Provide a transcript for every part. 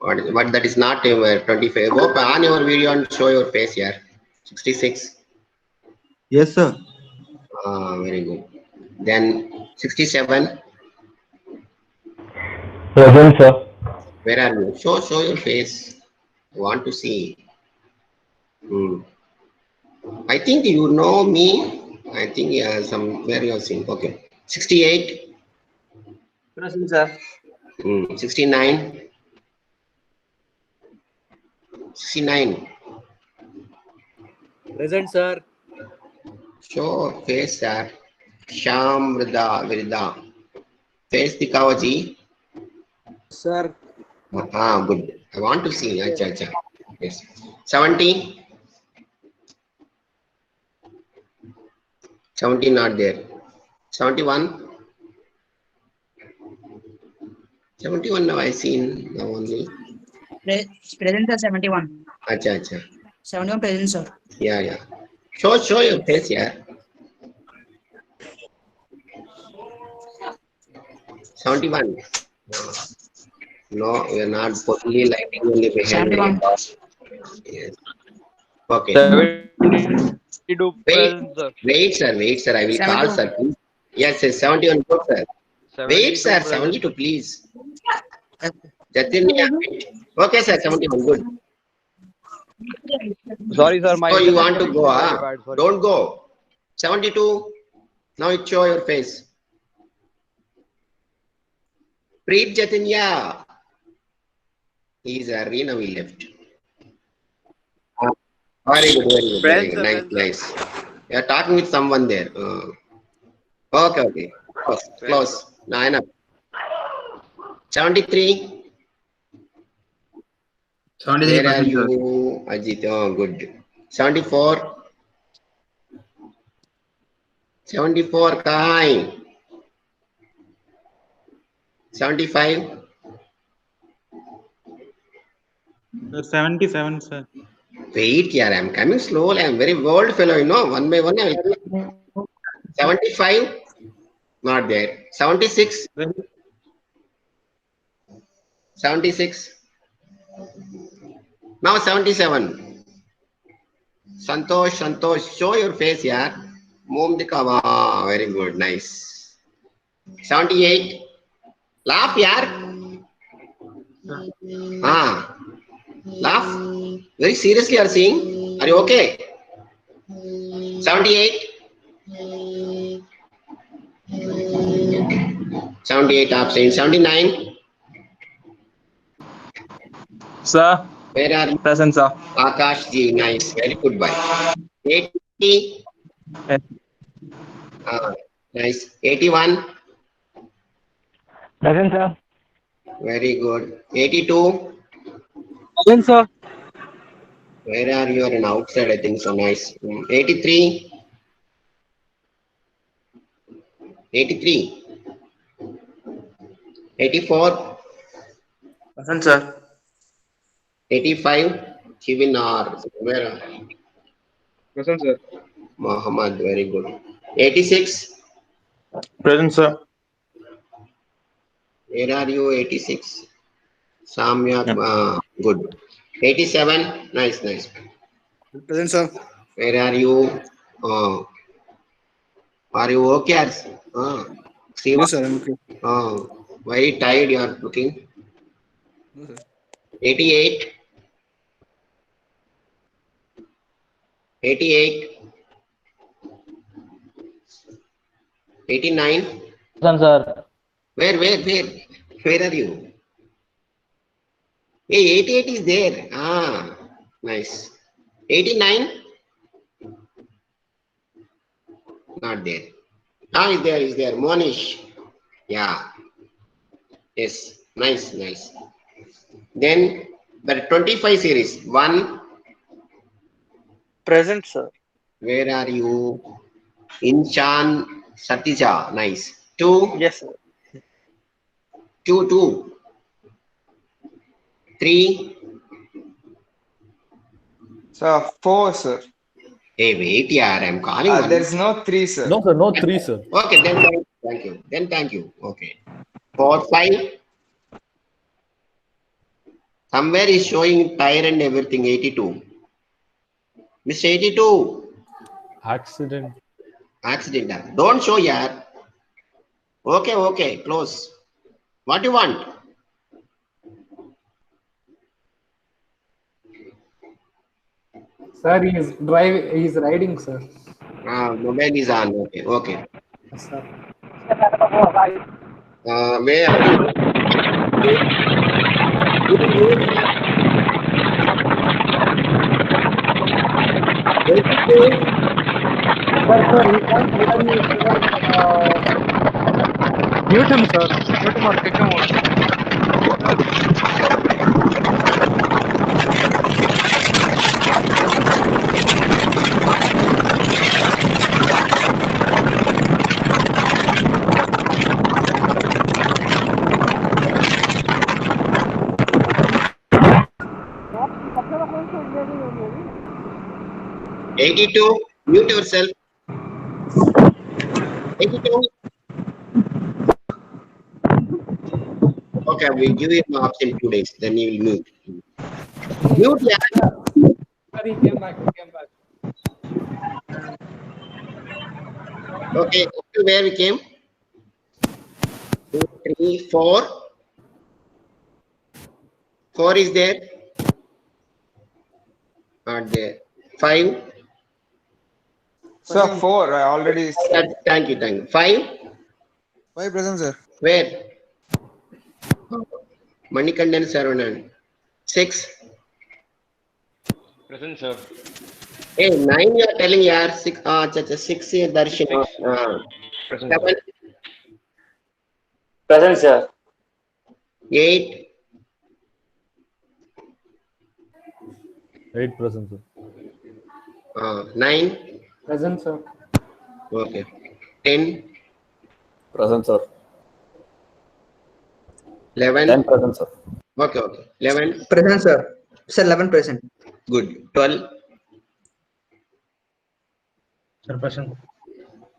But that is not 25. Go on your video and show your face here. 66. Yes, sir. Very good. Then 67. Present, sir. Where are you? Show your face. I want to see. Hmm. I think you know me. I think somewhere you have seen. Okay. 68. Present, sir. 69. 69. Present, sir. Show face, sir. Sham Vrida. Face दिखाओ जी. Sir. Good. I want to see. Acha. Yes. 70. 70 not there. 71. 71 now I seen now only. Present sir, 71. Acha. 71 present sir. Yeah. Show your face, yeah. 71. No, we are not fully lighting only behind. 71. Yes. Okay. 72 present, sir. Wait, sir. I will call, 72. sir. Please. Yes, 71 good, sir. Wait, 72 sir. present. 72, please. Jatin, yeah, wait. Okay, sir. 71 good. Sorry, sir. My So you internet want to connection go? is very bad, sorry. Don't go. 72. Now it show your face. Preet Jatinya. He is arena we left. Very good. Nice. You are talking with someone there. Okay. Close. 9 up. 73. 73 Where are you, Ajit? Oh, good. 74. 74, Kai. 75. 77, sir. Wait, here, I am coming slowly. I am very bold fellow, you know. One by one, I will. 75. Not there. 76. 76. Now 77. Santosh, show your face, yeah. Mom dikhawa. Very good, nice. 78. Laugh, yaar. Laugh. Very seriously you are seeing. Are you okay? 78. 78 absent. 79. Sir. Where are you? Present, sir. Akash ji, nice. Very good boy. 80. Yes. Nice. 81. Present, sir. Very good. 82. Present, sir. Where are you? An outside, I think so. Nice. 83. 83. 84. Present, sir. 85. Chivinar. Where? Present, sir. Muhammad. Very good. 86. Present, sir. Where are you? 86. Samyak. Good. 87. Nice. Present, sir. Where are you? Are you okay? Siva? Yes, sir. I'm okay. Very tired you are looking. No, sir. 88. 88. 89. Present, sir. Where are you? Hey, 88 is there. Nice. 89. Not there. Is there. Monish. Yeah. Yes. Nice. Then the 25 series. 1. Present, sir. Where are you? Inchan Satija. Nice. 2. Yes, sir. 2. 3. Sir, 4, sir. Hey, wait, yaar. I'm calling one. There's no 3, sir. No, sir, no 3, sir. Okay, then thank you. Thank you. Okay. 4, 5. Somewhere is showing tire and everything, 82. Mr. 82, Accident. accident. Don't show yaar. Okay, close. What you want? Sir, he is riding, sir. Mobile is on. Okay. Yes, sir. Where are you? Sir, he can't hear you, sir. Mute him, sir. Mute him or kick him out. Sir. 82, mute yourself. 82. Okay, we'll give you an option 2 days, then you will mute. Mute, yeah. Sir, he came back. Okay, up to where we came? 2, 3, 4. 4 is there? Not there. 5. Sir, 4. I already said. Thank you. 5. Why present, sir? Where? Manikandan Saravanan. 6. Present, sir. Hey, 9 you are telling yaar. 6. 6 here Darshan. Present, 7. Present, sir. 8. 8 present, sir. 9. Present, sir. Okay. 10. Present, sir. 11. 10 present, sir. Okay. 11. Present, sir. Sir, 11 present. Good. 12. Sir, present.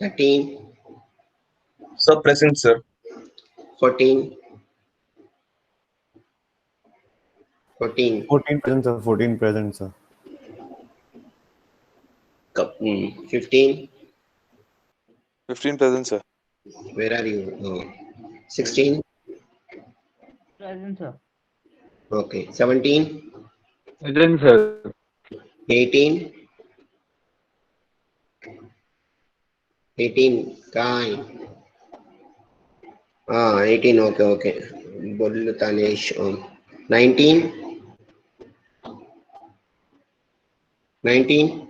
13. Sir, present, sir. 14. 14. 14 present, sir. 14 present, sir. 15. 15 present, sir. Where are you? 16. Present, sir. Okay. 17. Present, sir. 18. 18. Kai. 18. Okay. Bollu Tanesh. 19. 19.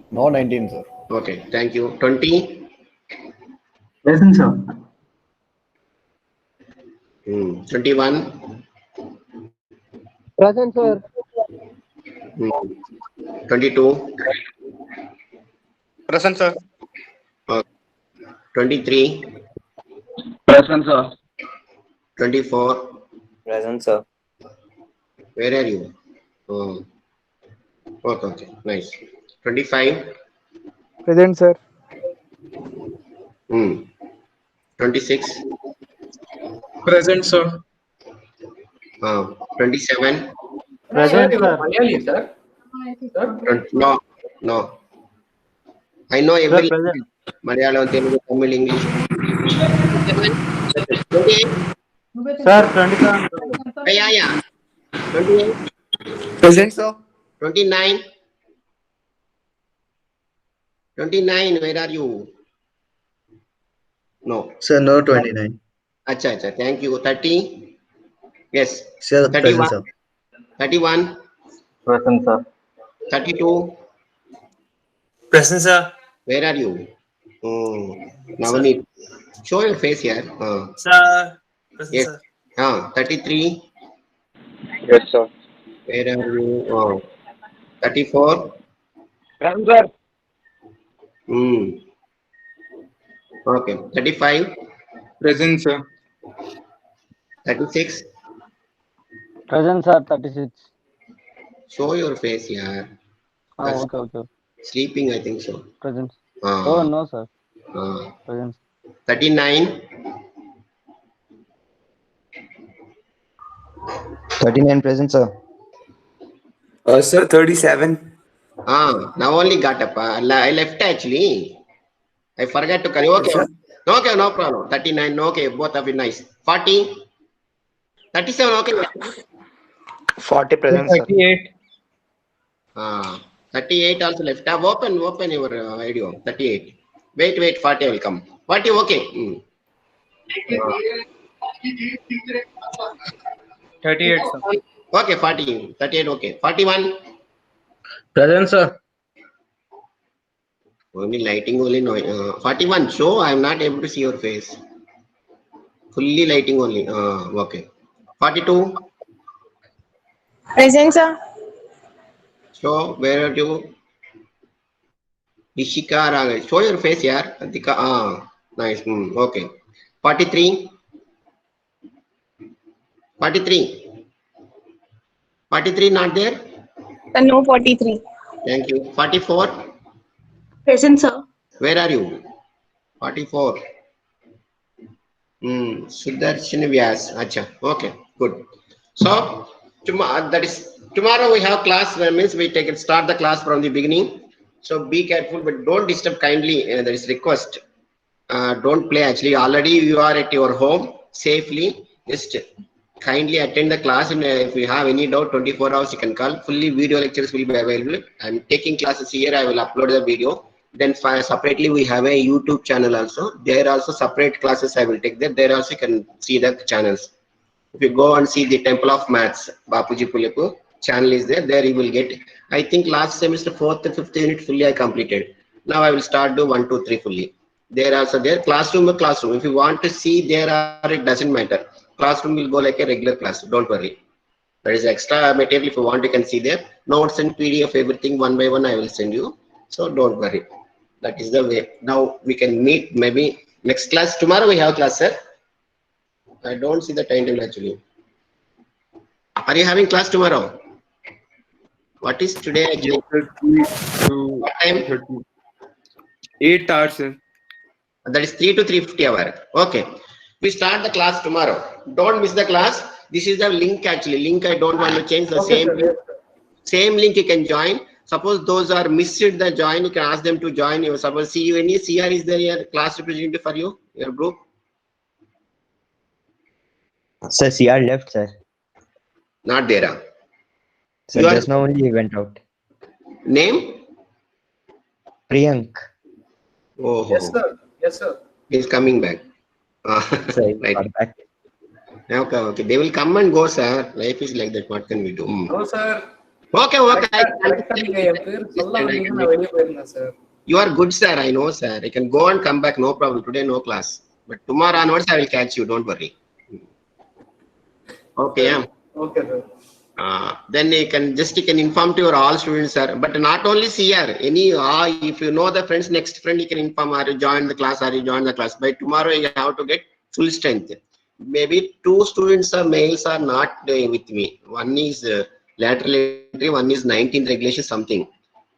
No 19, sir. Okay. Thank you. 20. Present, sir. 21. Present, sir. 22. Present, sir. 23. Present, sir. 24. Present, sir. Where are you? Okay. Nice. 25. Present, sir. 26. Present, sir. 27. Present, sir. Malayali, sir. No. I know every present. Malayalam, Telugu, Tamil, English. 28. Sir, 27. Yeah. 28. Present, sir. 29. 29. Where are you? No. Sir, no 29. Acha. Thank you. 30. Yes. Sir, 31. present, sir. 31. Present, sir. 32. Present, sir. Where are you? Navneet. Show your face here. Sir. Present, Yes. sir. 33. Yes, sir. Where are you? 34. Present, sir. Okay. 35. Present, sir. 36. Present, sir. 36. Show your face here. Okay. Sleeping, I think so. Present. Oh, no, sir. Present. 39. 39 present, sir. Sir, 37. Now only got up. I left actually. I forgot to carry. Okay. Sir. Okay, no problem. 39. Okay, both of you nice. 40. 37. Okay. 40 present, sir. 38. 38 also left. Open your video. 38. Wait. 40 will come. 40. Okay. 38, sir. Okay, 40. 38. Okay. 41. Present, sir. Only lighting only no. 41. Show I am not able to see your face. Fully lighting only. Okay. 42. Present, sir. So where are you? Ishika Raga. Show your face here. Adhika. Nice. Okay. 43. 43. 43 not there. No, 43. Thank you. 44. Present, sir. Where are you? 44. Sudarshan Vyas. Acha. Okay. Good. So tomorrow we have class. That means we start the class from the beginning. So be careful, but don't disturb kindly. There is request. Don't play. Actually, already you are at your home safely. Just kindly attend the class, and if you have any doubt, 24 hours you can call. Fully video lectures will be available. I'm taking classes here. I will upload the video. Then separately we have a YouTube channel also. There also separate classes I will take there. There also you can see the channels. If you go and see the Temple of Maths, Bapuji Pulepu channel is there. There you will get. I think last semester 4th and 5th unit fully I completed. Now I will start do 1, 2, 3 fully. There also there classroom. If you want to see there are, it doesn't matter. Classroom will go like a regular class. Don't worry. There is extra material. If you want, you can see there. Notes and PDF, everything one by one I will send you. So don't worry. That is the way. Now we can meet maybe next class. Tomorrow we have class, sir. I don't see the timetable actually. Are you having class tomorrow? What is today actually? What time? 8 hours, sir. That is 3 to 3:50 hour. Okay. We start the class tomorrow. Don't miss the class. This is the link actually. Link I don't want to change. The same link you can join. Suppose those are missed the join, you can ask them to join. You suppose see you any CR is there here, class representative for you, your group? Sir, CR left, sir. Not there. Sir, just now only he went out. Name? Priyank. Oh. Yes, sir. Yes, sir. He's coming back. Sir, Right. back. Okay. They will come and go, sir. Life is like that. What can we do? No, sir. Okay. You are good, sir. I know, sir. I can go and come back. No problem. Today, no class. But tomorrow onwards, I will catch you. Don't worry. Okay. Yeah. Okay, sir. Then you can inform to your all students, sir. But not only CR. If you know the friends, next friend, you can inform. Are you join the class? Are you join the class? By tomorrow, you have to get full strength. Maybe 2 students are males are not with me. One is lateral entry, one is 19th regulation something.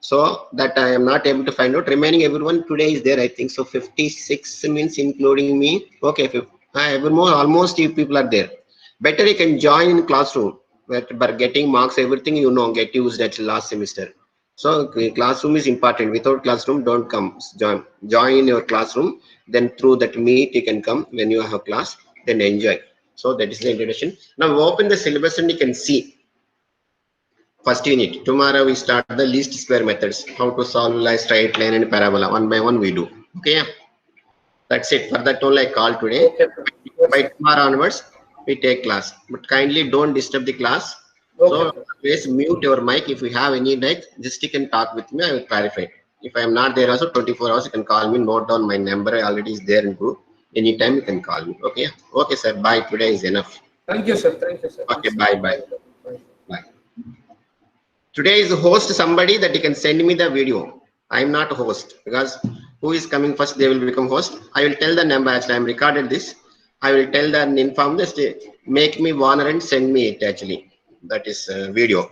So that I am not able to find out. Remaining everyone today is there, I think. So 56 means including me. Okay, almost you people are there. Better you can join in classroom. But getting marks, everything you know, get used at last semester. So classroom is important. Without classroom, don't come. Join in your classroom. Then through that meet, you can come when you have class. Then enjoy. So that is the introduction. Now open the syllabus and you can see. First unit. Tomorrow we start the least square methods. How to solve a straight line and parabola. One by one we do. Okay. That's it. For that only I call today. By tomorrow onwards, we take class. But kindly don't disturb the class. So please mute your mic. If you have any doubt, just you can talk with me. I will clarify. If I am not there also 24 hours, you can call me. Note down my number. Already is there in group. Anytime you can call me. Okay. Okay, sir. Bye. Today is enough. Thank you, sir. Thank you, sir. Okay. Bye. Today is host somebody that you can send me the video. I am not a host because who is coming first, they will become host. I will tell the number. Actually, I am recorded this. I will tell them, inform this, make me warner and send me it actually. That is video.